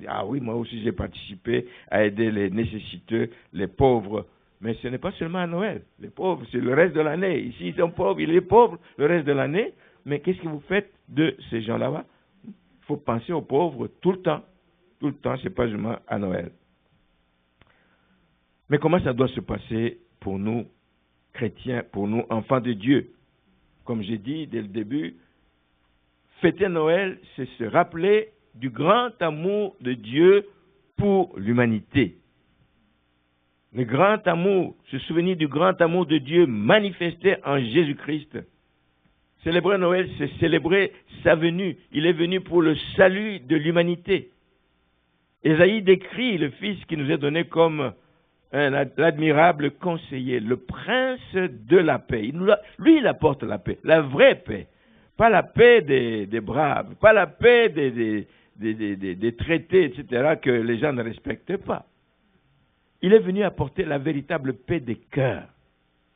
Ah oui, moi aussi, j'ai participé à aider les nécessiteux, les pauvres. Mais ce n'est pas seulement à Noël. Les pauvres, c'est le reste de l'année. Ici, ils sont pauvres, il est pauvre le reste de l'année. Mais qu'est-ce que vous faites de ces gens-là? Il faut penser aux pauvres tout le temps. Tout le temps, ce n'est pas seulement à Noël. Mais comment ça doit se passer pour nous, chrétiens, pour nous, enfants de Dieu? Comme j'ai dit dès le début, fêter Noël, c'est se rappeler du grand amour de Dieu pour l'humanité. Le grand amour, se souvenir du grand amour de Dieu manifesté en Jésus-Christ. Célébrer Noël, c'est célébrer sa venue. Il est venu pour le salut de l'humanité. Ésaïe décrit le Fils qui nous est donné comme l'admirable conseiller, le prince de la paix. Lui, il apporte la paix, la vraie paix. Pas la paix des braves, pas la paix des traités, etc., que les gens ne respectent pas. Il est venu apporter la véritable paix des cœurs.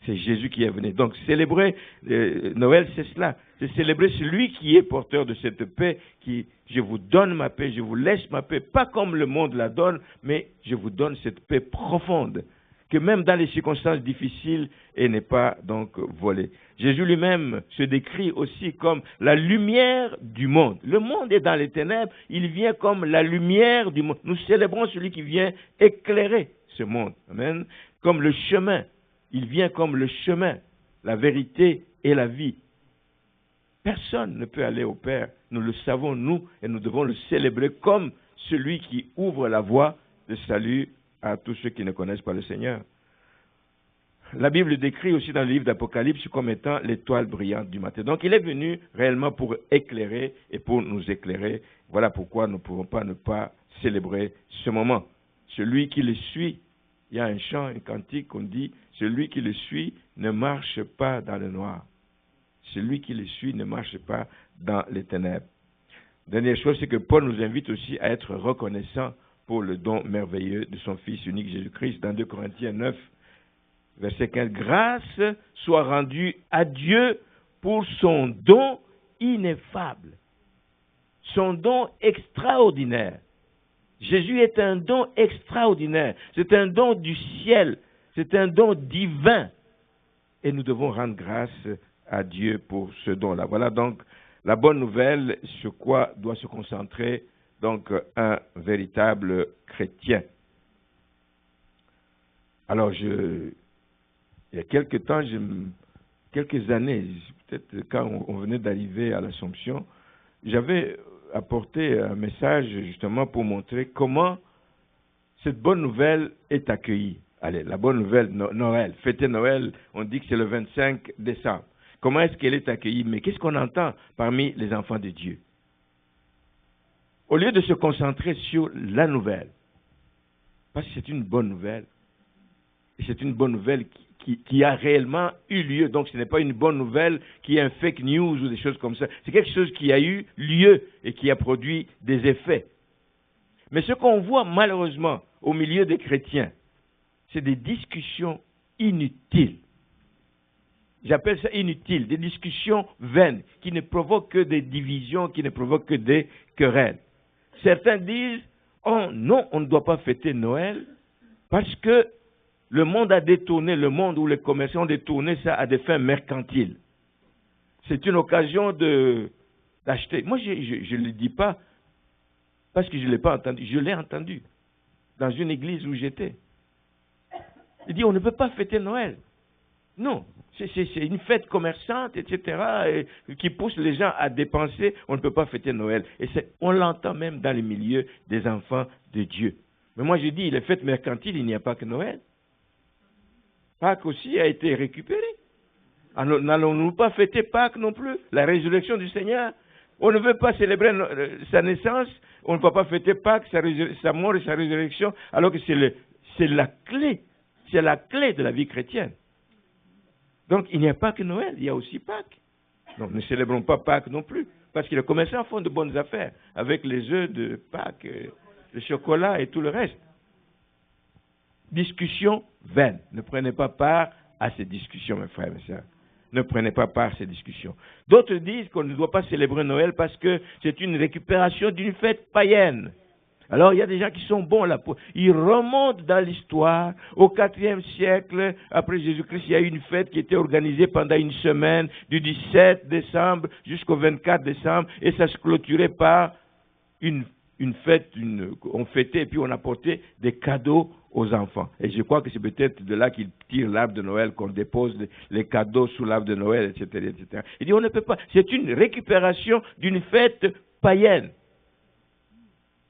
C'est Jésus qui est venu. Donc, célébrer Noël, c'est cela. C'est célébrer celui qui est porteur de cette paix, je vous donne ma paix, je vous laisse ma paix, pas comme le monde la donne, mais je vous donne cette paix profonde, que même dans les circonstances difficiles, elle n'est pas donc volée. Jésus lui-même se décrit aussi comme la lumière du monde. Le monde est dans les ténèbres, il vient comme la lumière du monde. Nous célébrons celui qui vient éclairer ce monde. Amen. Comme le chemin. Il vient comme le chemin, la vérité et la vie. Personne ne peut aller au Père. Nous le savons, nous, et nous devons le célébrer comme celui qui ouvre la voie de salut à tous ceux qui ne connaissent pas le Seigneur. La Bible décrit aussi dans le livre d'Apocalypse comme étant l'étoile brillante du matin. Donc, il est venu réellement pour éclairer et pour nous éclairer. Voilà pourquoi nous ne pouvons pas ne pas célébrer ce moment. Celui qui le suit, il y a un chant, un cantique, on dit, celui qui le suit ne marche pas dans le noir. Celui qui le suit ne marche pas dans les ténèbres. Dernière chose, c'est que Paul nous invite aussi à être reconnaissants pour le don merveilleux de son Fils unique Jésus-Christ. Dans 2 Corinthiens 9, verset 15, « Grâce soit rendue à Dieu pour son don ineffable, son don extraordinaire. » Jésus est un don extraordinaire. C'est un don du ciel. C'est un don divin. Et nous devons rendre grâce à Dieu pour ce don-là. Voilà donc La bonne nouvelle, sur quoi doit se concentrer donc un véritable chrétien. Alors, il y a quelques temps, quelques années, peut-être quand on venait d'arriver à l'Assomption, j'avais apporté un message justement pour montrer comment cette bonne nouvelle est accueillie. Allez, la bonne nouvelle, Noël, fêter Noël, on dit que c'est le 25 décembre. Comment est-ce qu'elle est accueillie? Mais qu'est-ce qu'on entend parmi les enfants de Dieu? Au lieu de se concentrer sur la nouvelle, parce que c'est une bonne nouvelle, et c'est une bonne nouvelle qui a réellement eu lieu. Donc ce n'est pas une bonne nouvelle qui est un fake news ou des choses comme ça. C'est quelque chose qui a eu lieu et qui a produit des effets. Mais ce qu'on voit malheureusement au milieu des chrétiens, c'est des discussions inutiles. J'appelle ça inutile, des discussions vaines, qui ne provoquent que des divisions, qui ne provoquent que des querelles. Certains disent, oh non, on ne doit pas fêter Noël, parce que le monde a détourné, le monde où les commerçants ont détourné ça à des fins mercantiles. C'est une occasion d'acheter. Moi, je ne le dis pas parce que je ne l'ai pas entendu. Je l'ai entendu dans une église où j'étais. Il dit, on ne peut pas fêter Noël. Non, c'est une fête commerçante, etc., qui pousse les gens à dépenser. On ne peut pas fêter Noël. Et on l'entend même dans les milieux des enfants de Dieu. Mais moi, je dis, les fêtes mercantiles, il n'y a pas que Noël. Pâques aussi a été récupéré. N'allons-nous pas fêter Pâques non plus, la résurrection du Seigneur? On ne veut pas célébrer sa naissance, on ne peut pas fêter Pâques, sa mort et sa résurrection, alors que c'est la clé de la vie chrétienne. Donc il n'y a pas que Noël, il y a aussi Pâques. Donc ne célébrons pas Pâques non plus, parce que les commerçants font de bonnes affaires avec les œufs de Pâques, le chocolat et tout le reste. Discussion vaine. Ne prenez pas part à ces discussions, mes frères et mes sœurs. Ne prenez pas part à ces discussions. D'autres disent qu'on ne doit pas célébrer Noël parce que c'est une récupération d'une fête païenne. Alors, il y a des gens qui sont bons là. Ils remontent dans l'histoire. Au IVe siècle, après Jésus-Christ, il y a eu une fête qui était organisée pendant une semaine, du 17 décembre jusqu'au 24 décembre, et ça se clôturait par une fête, on fêtait et puis on apportait des cadeaux aux enfants. Et je crois que c'est peut-être de là qu'ils tirent l'arbre de Noël, qu'on dépose les cadeaux sous l'arbre de Noël, etc., etc. Il dit, on ne peut pas. C'est une récupération d'une fête païenne.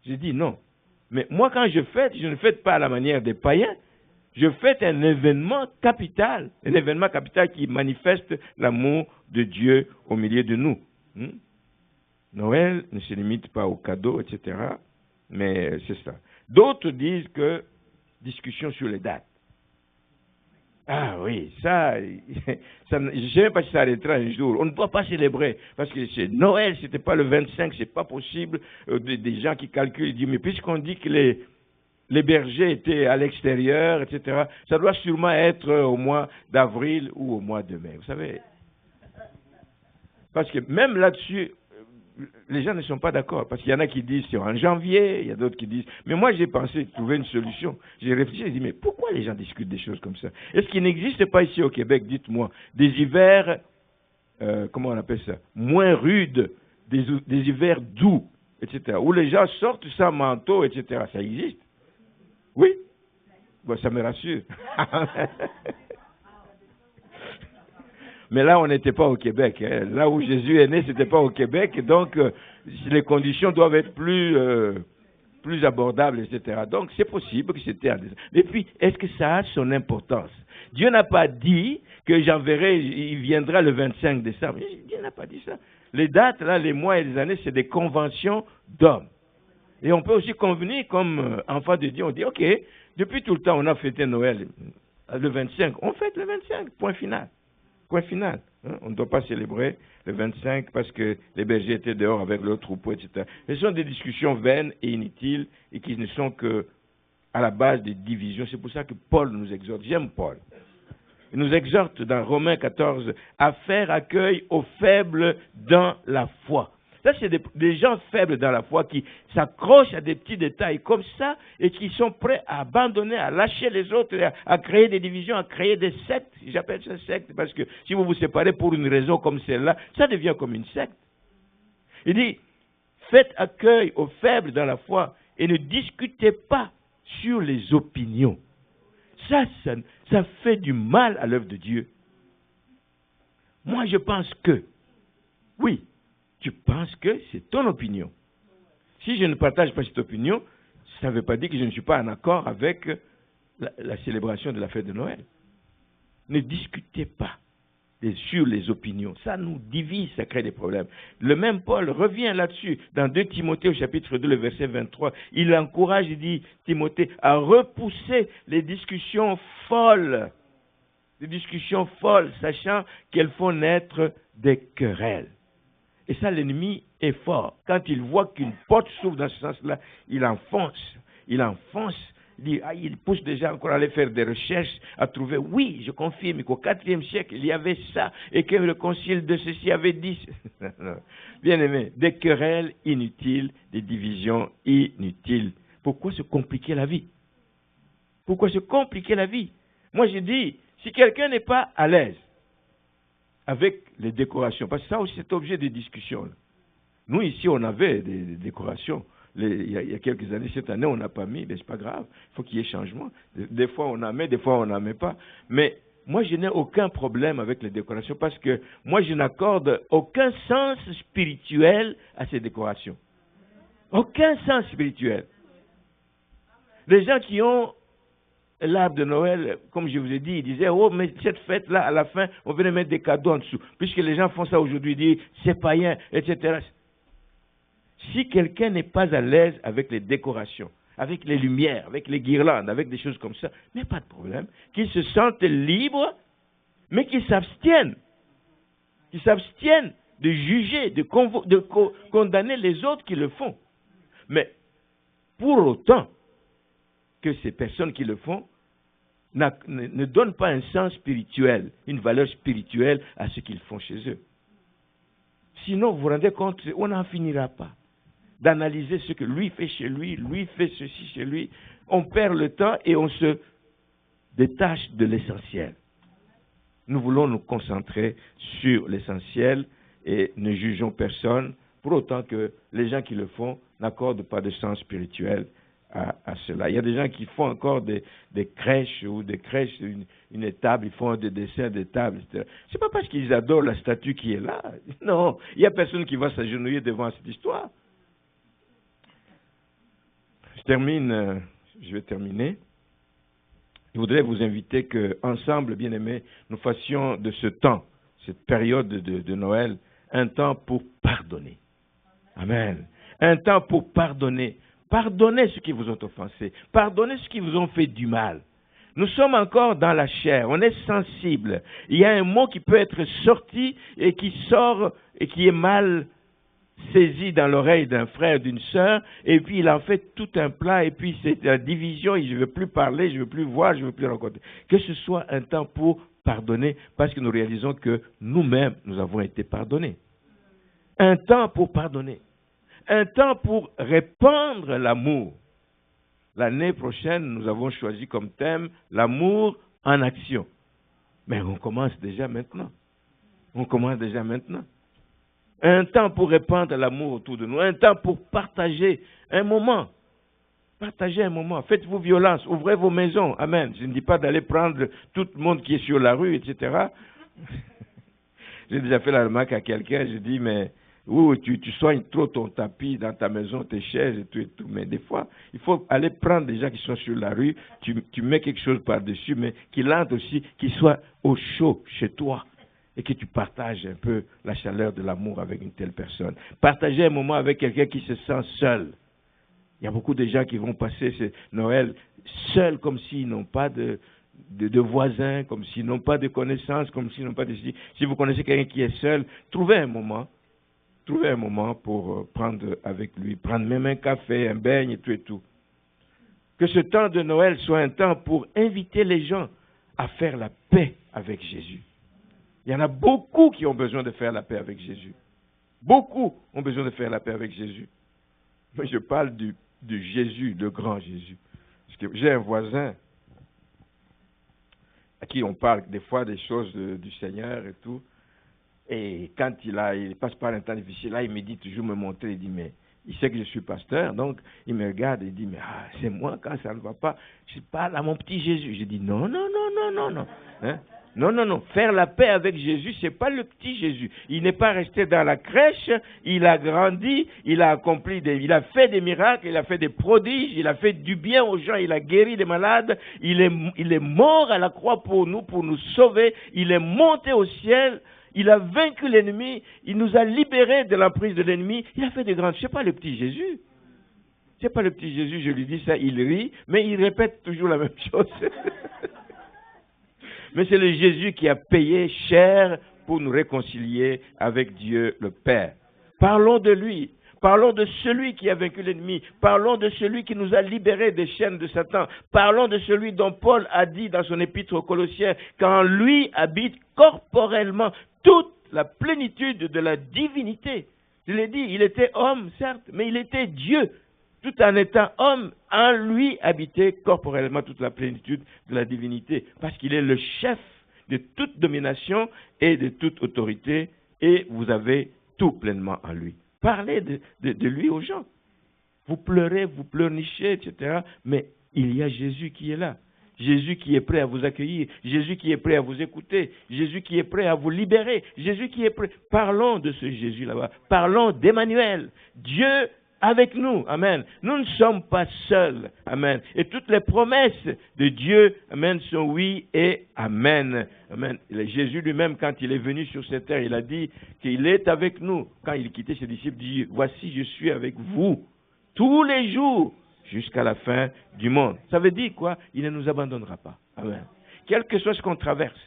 J'ai dit non. Mais moi, quand je fête, je ne fête pas à la manière des païens. Je fête un événement capital qui manifeste l'amour de Dieu au milieu de nous. Noël ne se limite pas aux cadeaux, etc. Mais c'est ça. D'autres disent que discussion sur les dates. Ah oui, ça je ne sais même pas si ça arrêtera un jour. On ne doit pas célébrer, parce que c'est Noël, c'était pas le 25, c'est pas possible. Des gens qui calculent, ils disent, mais puisqu'on dit que les bergers étaient à l'extérieur, etc., ça doit sûrement être au mois d'avril ou au mois de mai, vous savez. Parce que même là-dessus, les gens ne sont pas d'accord, parce qu'il y en a qui disent c'est en janvier, il y a d'autres qui disent... Mais moi, j'ai pensé trouver une solution. J'ai réfléchi, j'ai dit, mais pourquoi les gens discutent des choses comme ça? Est-ce qu'il n'existe pas ici au Québec, dites-moi, des hivers, comment on appelle ça, moins rudes, des hivers doux, etc., où les gens sortent sans manteau, etc. Ça existe? Oui? Bon, ça me rassure. Mais là, on n'était pas au Québec. Hein. Là où Jésus est né, ce n'était pas au Québec. Donc, les conditions doivent être plus abordables, etc. Donc, c'est possible que c'était en décembre. Et puis, est-ce que ça a son importance? Dieu n'a pas dit que il viendra le 25 décembre. Dieu n'a pas dit ça. Les dates, là, les mois et les années, c'est des conventions d'hommes. Et on peut aussi convenir, comme enfant de Dieu, on dit, OK, depuis tout le temps, on a fêté Noël le 25. On fête le 25, point final. Point final. Hein? On ne doit pas célébrer le 25 parce que les bergers étaient dehors avec leurs troupeaux, etc. Ce sont des discussions vaines et inutiles et qui ne sont que à la base des divisions. C'est pour ça que Paul nous exhorte. J'aime Paul. Il nous exhorte dans Romains 14 à faire accueil aux faibles dans la foi. Ça, c'est des gens faibles dans la foi qui s'accrochent à des petits détails comme ça et qui sont prêts à abandonner, à lâcher les autres, à créer des divisions, à créer des sectes. J'appelle ça secte parce que si vous vous séparez pour une raison comme celle-là, ça devient comme une secte. Il dit, faites accueil aux faibles dans la foi et ne discutez pas sur les opinions. Ça fait du mal à l'œuvre de Dieu. Moi, je pense que, oui, tu penses que c'est ton opinion. Si je ne partage pas cette opinion, ça ne veut pas dire que je ne suis pas en accord avec la célébration de la fête de Noël. Ne discutez pas sur les opinions. Ça nous divise, ça crée des problèmes. Le même Paul revient là-dessus dans 2 Timothée au chapitre 2, le verset 23. Il encourage, il dit, Timothée, à repousser les discussions folles. Les discussions folles, sachant qu'elles font naître des querelles. Et ça, l'ennemi est fort. Quand il voit qu'une porte s'ouvre dans ce sens-là, il enfonce. Il pousse déjà encore à aller faire des recherches, à trouver, oui, je confirme qu'au IVe siècle, il y avait ça, et que le concile de ceci avait dit. Bien aimé, des querelles inutiles, des divisions inutiles. Pourquoi se compliquer la vie? Pourquoi se compliquer la vie? Moi, je dis, si quelqu'un n'est pas à l'aise avec les décorations, parce que ça aussi, c'est objet de discussion. Nous, ici, on avait des décorations. Il y a quelques années, cette année, on n'a pas mis, mais c'est pas grave. Il faut qu'il y ait changement. Des fois, on en met, des fois, on n'en met pas. Mais moi, je n'ai aucun problème avec les décorations parce que moi, je n'accorde aucun sens spirituel à ces décorations. Aucun sens spirituel. Les gens qui ont l'arbre de Noël, comme je vous ai dit, ils disaient, oh, mais cette fête-là, à la fin, on venait mettre des cadeaux en dessous. Puisque les gens font ça aujourd'hui, ils disent, c'est païen, etc. Si quelqu'un n'est pas à l'aise avec les décorations, avec les lumières, avec les guirlandes, avec des choses comme ça, il n'y a pas de problème. Qu'il se sente libre, mais qu'il s'abstienne. Qu'il s'abstienne de juger, de condamner les autres qui le font. Mais pour autant que ces personnes qui le font ne donnent pas un sens spirituel, une valeur spirituelle à ce qu'ils font chez eux. Sinon, vous vous rendez compte, on n'en finira pas d'analyser ce que lui fait chez lui fait ceci chez lui. On perd le temps et on se détache de l'essentiel. Nous voulons nous concentrer sur l'essentiel et ne jugeons personne, pour autant que les gens qui le font n'accordent pas de sens spirituel à cela. Il y a des gens qui font encore des crèches ou des crèches, une étable, ils font des dessins d'étables, etc. C'est pas parce qu'ils adorent la statue qui est là. Non, il n'y a personne qui va s'agenouiller devant cette histoire. Je vais terminer. Je voudrais vous inviter que, ensemble, bien-aimés, nous fassions de ce temps, cette période de Noël, un temps pour pardonner. Amen. Un temps pour pardonner. Pardonnez ceux qui vous ont offensé. Pardonnez ceux qui vous ont fait du mal. Nous sommes encore dans la chair. On est sensible. Il y a un mot qui peut être sorti et qui sort et qui est mal saisi dans l'oreille d'un frère, d'une sœur, et puis il en fait tout un plat, et puis c'est la division, et je ne veux plus parler, je ne veux plus voir, je ne veux plus rencontrer. Que ce soit un temps pour pardonner, parce que nous réalisons que nous-mêmes, nous avons été pardonnés. Un temps pour pardonner. Un temps pour répandre l'amour. L'année prochaine, nous avons choisi comme thème l'amour en action. Mais on commence déjà maintenant. On commence déjà maintenant. Un temps pour répandre l'amour autour de nous. Un temps pour partager un moment. Partagez un moment. Faites-vous violence. Ouvrez vos maisons. Amen. Je ne dis pas d'aller prendre tout le monde qui est sur la rue, etc. J'ai déjà fait la remarque à quelqu'un. Je dis, mais tu soignes trop ton tapis dans ta maison, tes chaises et tout et tout. Mais des fois, il faut aller prendre des gens qui sont sur la rue. Tu mets quelque chose par-dessus, mais qu'il entre aussi, qu'il soit au chaud chez toi. Et que tu partages un peu la chaleur de l'amour avec une telle personne. Partagez un moment avec quelqu'un qui se sent seul. Il y a beaucoup de gens qui vont passer ce Noël seuls, comme s'ils n'ont pas de voisins, comme s'ils n'ont pas de connaissances, comme s'ils n'ont pas de... Si vous connaissez quelqu'un qui est seul, trouvez un moment pour prendre avec lui, prendre même un café, un beigne et tout et tout. Que ce temps de Noël soit un temps pour inviter les gens à faire la paix avec Jésus. Il y en a beaucoup qui ont besoin de faire la paix avec Jésus. Beaucoup ont besoin de faire la paix avec Jésus. Mais je parle du Jésus, le grand Jésus. Parce que j'ai un voisin à qui on parle des fois des choses du Seigneur et tout. Et quand il passe par un temps difficile, là, il me dit toujours me montrer, il dit, mais il sait que je suis pasteur, donc il me regarde et il dit, mais c'est moi quand ça ne va pas, je parle à mon petit Jésus. Je dis, non, non, non, non, non, non. Hein? Non, non, non. Faire la paix avec Jésus, c'est pas le petit Jésus. Il n'est pas resté dans la crèche, il a grandi, il a accompli il a fait des miracles, il a fait des prodiges, il a fait du bien aux gens, il a guéri les malades, il est mort à la croix pour nous sauver, il est monté au ciel, il a vaincu l'ennemi, il nous a libérés de l'emprise de l'ennemi, il a fait des grandes. C'est pas le petit Jésus. C'est pas le petit Jésus, je lui dis ça, il rit, mais il répète toujours la même chose. Mais c'est le Jésus qui a payé cher pour nous réconcilier avec Dieu le Père. Parlons de lui. Parlons de celui qui a vaincu l'ennemi. Parlons de celui qui nous a libérés des chaînes de Satan. Parlons de celui dont Paul a dit dans son épître aux Colossiens qu'en lui habite corporellement toute la plénitude de la divinité. Je l'ai dit, il était homme, certes, mais il était Dieu. Tout en étant homme, en lui habitait corporellement toute la plénitude de la divinité, parce qu'il est le chef de toute domination et de toute autorité, et vous avez tout pleinement en lui. Parlez de lui aux gens. Vous pleurez, vous pleurnichez, etc., mais il y a Jésus qui est là. Jésus qui est prêt à vous accueillir, Jésus qui est prêt à vous écouter, Jésus qui est prêt à vous libérer, Jésus qui est prêt. Parlons de ce Jésus là-bas, parlons d'Emmanuel, Dieu avec nous, amen. Nous ne sommes pas seuls, amen. Et toutes les promesses de Dieu, amen, sont oui et amen, amen. Et Jésus lui-même, quand il est venu sur cette terre, il a dit qu'il est avec nous. Quand il quittait ses disciples, il dit, voici, je suis avec vous tous les jours jusqu'à la fin du monde. Ça veut dire quoi? Il ne nous abandonnera pas, amen. Quel que soit ce qu'on traverse,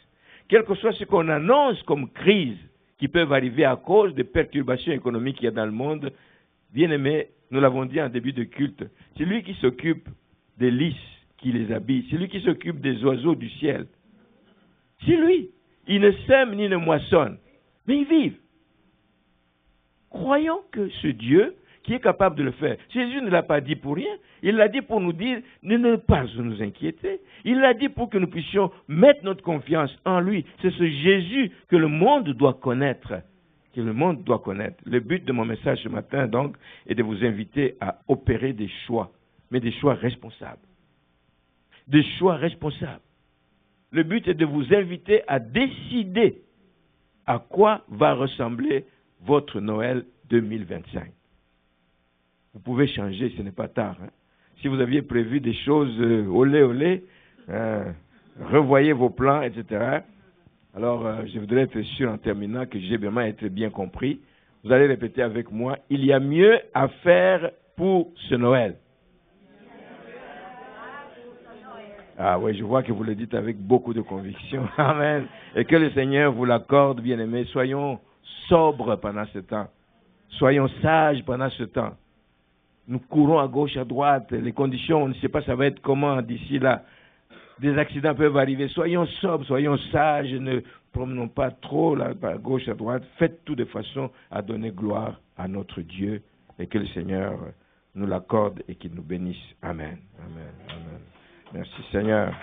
quel que soit ce qu'on annonce comme crise qui peuvent arriver à cause des perturbations économiques qu'il y a dans le monde, bien-aimé, nous l'avons dit en début de culte, c'est lui qui s'occupe des lys qui les habillent, c'est lui qui s'occupe des oiseaux du ciel. C'est lui. Il ne sème ni ne moissonne, mais ils vivent. Croyons que ce Dieu qui est capable de le faire, Jésus ne l'a pas dit pour rien, il l'a dit pour nous dire de ne pas nous inquiéter. Il l'a dit pour que nous puissions mettre notre confiance en lui. C'est ce Jésus que le monde doit connaître. Que le monde doit connaître. Le but de mon message ce matin, donc, est de vous inviter à opérer des choix, mais des choix responsables. Des choix responsables. Le but est de vous inviter à décider à quoi va ressembler votre Noël 2025. Vous pouvez changer, ce n'est pas tard. Hein. Si vous aviez prévu des choses olé olé, revoyez vos plans, etc. Alors, je voudrais être sûr en terminant que j'ai vraiment été bien compris. Vous allez répéter avec moi, il y a mieux à faire pour ce Noël. Ah oui, je vois que vous le dites avec beaucoup de conviction. Amen. Et que le Seigneur vous l'accorde, bien-aimés. Soyons sobres pendant ce temps. Soyons sages pendant ce temps. Nous courons à gauche, à droite. Les conditions, on ne sait pas ça va être comment d'ici là. Des accidents peuvent arriver. Soyons sobres, soyons sages, ne promenons pas trop là, à gauche, à droite. Faites tout de façon à donner gloire à notre Dieu et que le Seigneur nous l'accorde et qu'il nous bénisse. Amen. Amen. Amen. Merci Seigneur.